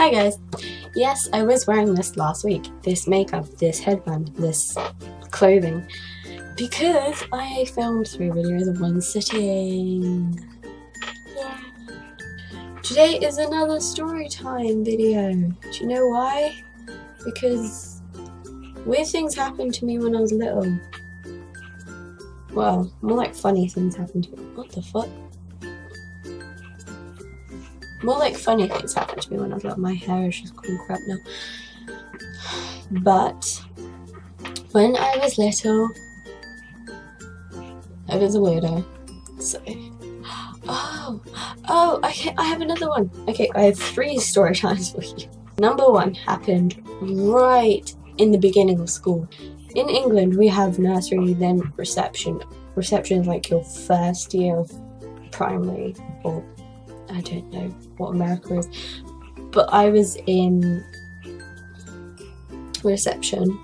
Hi guys. Yes, I was wearing this last week. This makeup, this headband, this clothing. Because I filmed 3 videos in one sitting. Yeah. Today is another story time video. Do you know why? Because weird things happened to me when I was little. Well, more like funny things happened to me. What the fuck? More like funny things happened to me when I was little. My hair is just going crap now. But when I was little, I was a weirdo. So, okay, I have another one. Okay, I have 3 story times for you. Number 1 happened right in the beginning of school. In England, we have nursery, then reception. Reception is like your first year of primary, or I don't know what America is. But I was in reception.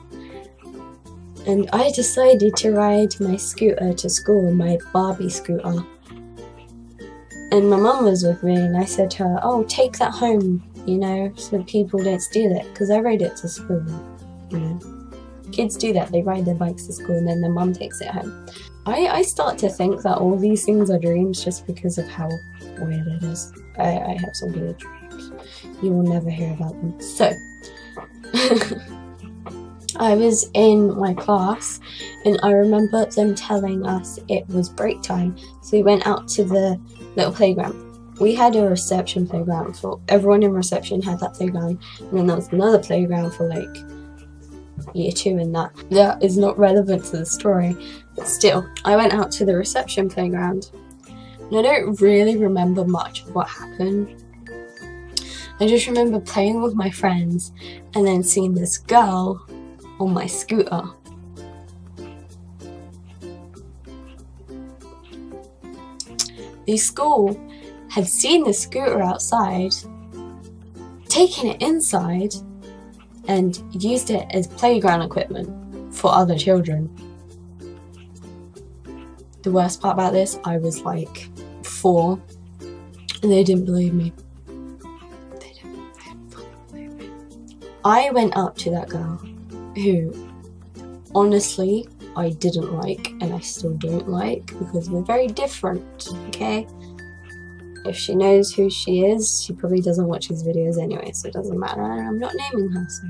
And I decided to ride my scooter to school, my Barbie scooter. And my mum was with me, and I said to her, "Oh, take that home, you know, so people don't steal it." Because I rode it to school, you know. Kids do that, they ride their bikes to school and then their mum takes it home. I start to think that all these things are dreams just because of how weird it is. I have some weird dreams. You will never hear about them. So, I was in my class and I remember them telling us it was break time, so we went out to the little playground. We had a reception playground for everyone in reception, had that playground, and then there was another playground for like year 2 and that is not relevant to the story, but still, I went out to the reception playground and I don't really remember much of what happened. I just remember playing with my friends and then seeing this girl on my scooter. The school had seen the scooter outside, taken it inside, and used it as playground equipment for other children. The worst part about this, I was like 4, and they didn't believe me. They didn't fucking believe me. I went up to that girl, who honestly I didn't like, and I still don't like, because we're very different, okay? If she knows who she is, she probably doesn't watch these videos anyway, so it doesn't matter. I'm not naming her, so.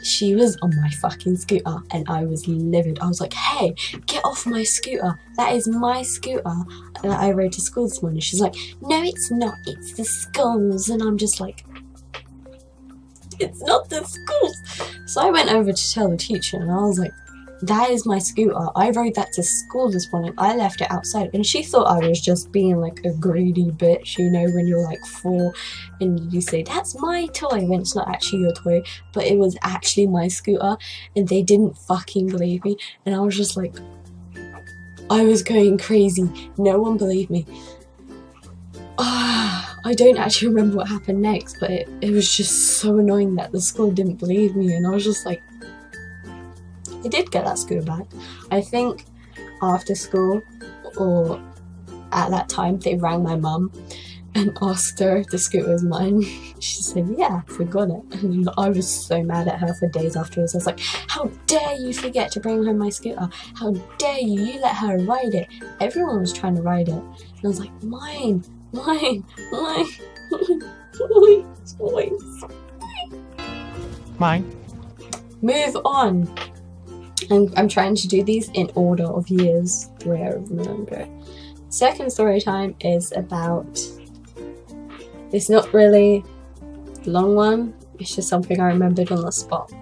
She was on my fucking scooter, and I was livid. I was like, "Hey, get off my scooter. That is my scooter that I rode to school this morning." She's like, "No, it's not. It's the school's." And I'm just like, "It's not the school's." So I went over to tell the teacher, and I was like, "That is my scooter. I rode that to school this morning. I left it outside." And she thought I was just being like a greedy bitch, you know, when you're like 4 and you say, "That's my toy," when it's not actually your toy, but it was actually my scooter. And they didn't fucking believe me. And I was just like, I was going crazy. No one believed me. I don't actually remember what happened next, but it was just so annoying that the school didn't believe me. And I was just like, I did get that scooter back. I think after school, or at that time, they rang my mum and asked her if the scooter was mine. She said, "Yeah, I forgot it." And I was so mad at her for days afterwards. I was like, "How dare you forget to bring home my scooter? How dare you? You let her ride it." Everyone was trying to ride it. And I was like, "Mine, mine, mine, please. Mine. Move on." I'm trying to do these in order of years, the way I remember. Second story time is about, it's not really a long one, it's just something I remembered on the spot.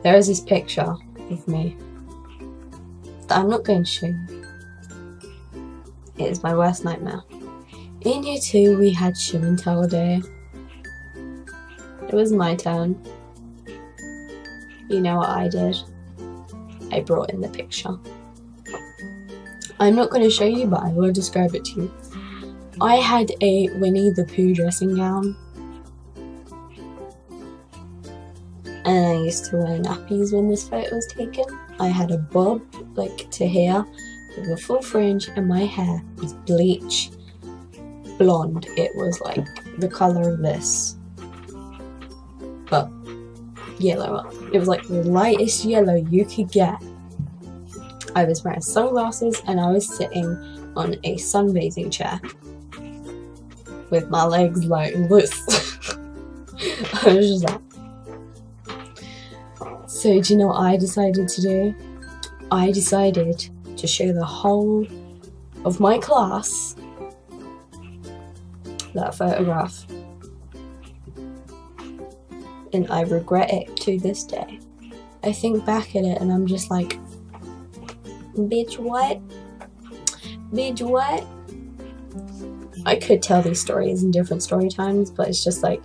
There is this picture of me that I'm not going to show you. It is my worst nightmare. In year 2 we had show and tell day. It was my turn. You know what I did? I brought in the picture. I'm not going to show you, but I will describe it to you. I had a Winnie the Pooh dressing gown, and I used to wear nappies when this photo was taken. I had a bob, like to here, with a full fringe, and my hair was bleach. blonde. It was like the colour of this, but yellow. It was like the lightest yellow you could get. I was wearing sunglasses and I was sitting on a sunbathing chair with my legs like this. I was just like. So do you know what I decided to do? I decided to show the whole of my class that photograph. And I regret it to this day. I think back at it and I'm just like, bitch what? Bitch what? I could tell these stories in different story times, but it's just like,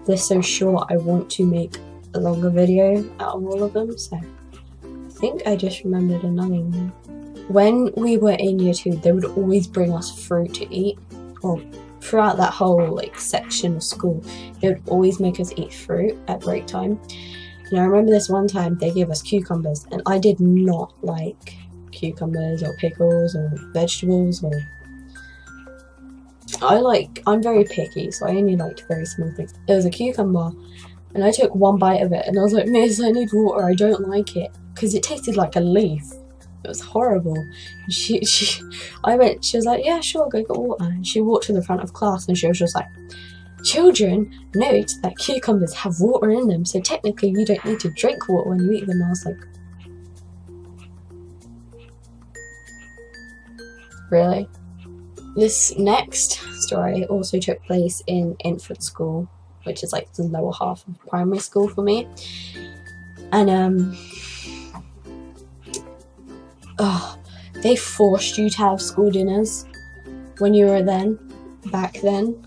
they're so short, I want to make a longer video out of all of them, so I think I just remembered another one. When we were in year 2, they would always bring us fruit to eat, or throughout that whole like section of school, they would always make us eat fruit at break time. And I remember this one time they gave us cucumbers, and I did not like cucumbers or pickles or vegetables, or I'm very picky, so I only liked very small things. It was a cucumber, and I took one bite of it, and I was like, Miss, I need water, I don't like it, because it tasted like a leaf. It was horrible. And she was like, yeah, sure, go get water. And she walked to the front of class, and she was just like, children, note that cucumbers have water in them, so technically you don't need to drink water when you eat them. I was like, really? This next story also took place in infant school, which is like the lower half of primary school for me. And they forced you to have school dinners when you were back then.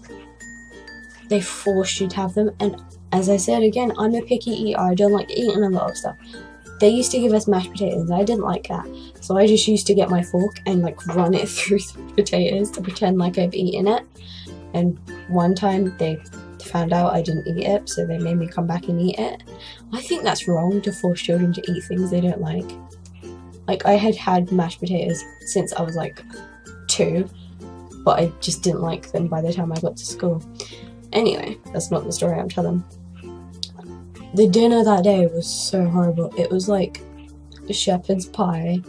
They forced you to have them, and as I said again, I'm a picky eater. I don't like eating a lot of stuff. They used to give us mashed potatoes. I didn't like that, so I just used to get my fork and like run it through the potatoes to pretend like I've eaten it. And one time they found out I didn't eat it, so they made me come back and eat it. I think that's wrong, to force children to eat things they don't like. Like, I had mashed potatoes since I was like 2, but I just didn't like them by the time I got to school. Anyway, that's not the story I'm telling. The dinner that day was so horrible. It was like a shepherd's pie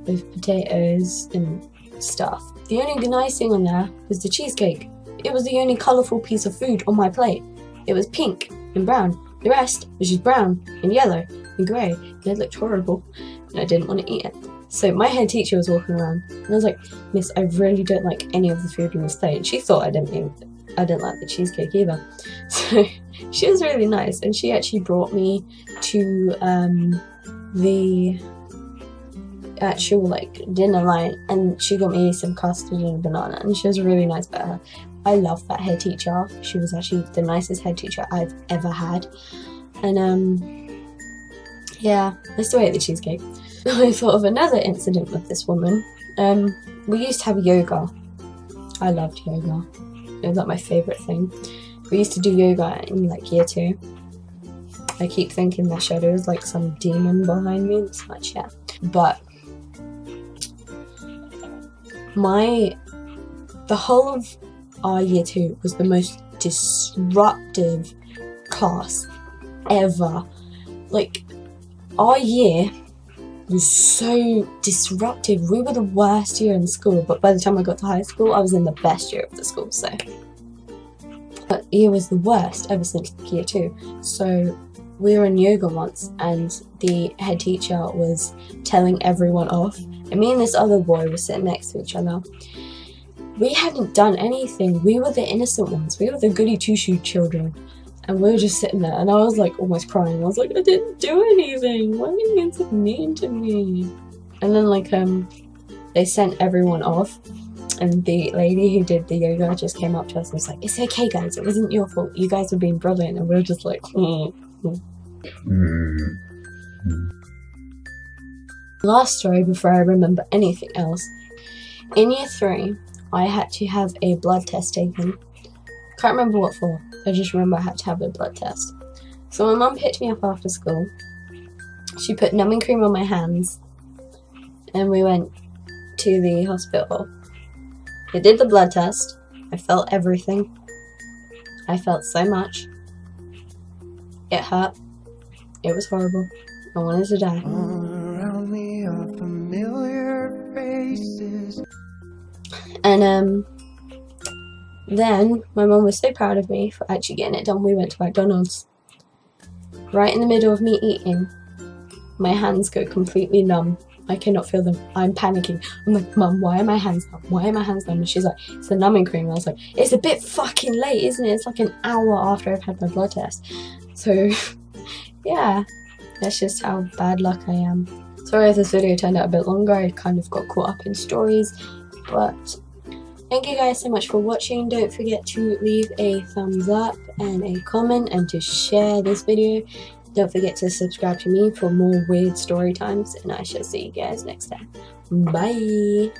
with potatoes and stuff. The only nice thing on there was the cheesecake. It was the only colourful piece of food on my plate. It was pink and brown. The rest was just brown and yellow and grey, and it looked horrible, and I didn't want to eat it. So my head teacher was walking around, and I was like, Miss, I really don't like any of the food on this plate. And she thought I didn't like the cheesecake either. So she was really nice, and she actually brought me to the actual like dinner line, and she got me some custard and a banana, and she was really nice about her. I love that head teacher. She was actually the nicest head teacher I've ever had. And yeah, that's the way at the cheesecake. I thought of another incident with this woman. We used to have yoga. I loved yoga. It was like my favourite thing. We used to do yoga in like year 2. I keep thinking my shadow is like some demon behind me. It's much, yeah. But the whole of our year 2 was the most disruptive class ever. Like, our year was so disruptive. We were the worst year in school, but by the time I got to high school, I was in the best year of the school, so. But year was the worst ever since year 2. So we were in yoga once, and the head teacher was telling everyone off, and me and this other boy were sitting next to each other. We hadn't done anything. We were the innocent ones. We were the goody two-shoes children. And we were just sitting there, and I was like almost crying. I was like, I didn't do anything. Why are you being so mean to me? And then like they sent everyone off, and the lady who did the yoga just came up to us and was like, it's okay guys, it wasn't your fault. You guys were being brilliant. And we were just like, Last story before I remember anything else. In year 3, I had to have a blood test taken. Can't remember what for. I just remember I had to have a blood test. So my mum picked me up after school. She put numbing cream on my hands, and we went to the hospital. They did the blood test, I felt everything. I felt so much. It hurt. It was horrible. I wanted to die. All around me are familiar faces. And then my mum was so proud of me for actually getting it done. We went to McDonald's. Right in the middle of me eating, my hands go completely numb. I cannot feel them. I'm panicking. I'm like, Mum, why are my hands numb? Why are my hands numb? And she's like, it's the numbing cream. I was like, it's a bit fucking late, isn't it? It's like an hour after I've had my blood test. So, yeah, that's just how bad luck I am. Sorry if this video turned out a bit longer. I kind of got caught up in stories. But thank you guys so much for watching. Don't forget to leave a thumbs up and a comment and to share this video. Don't forget to subscribe to me for more weird story times, and I shall see you guys next time. Bye!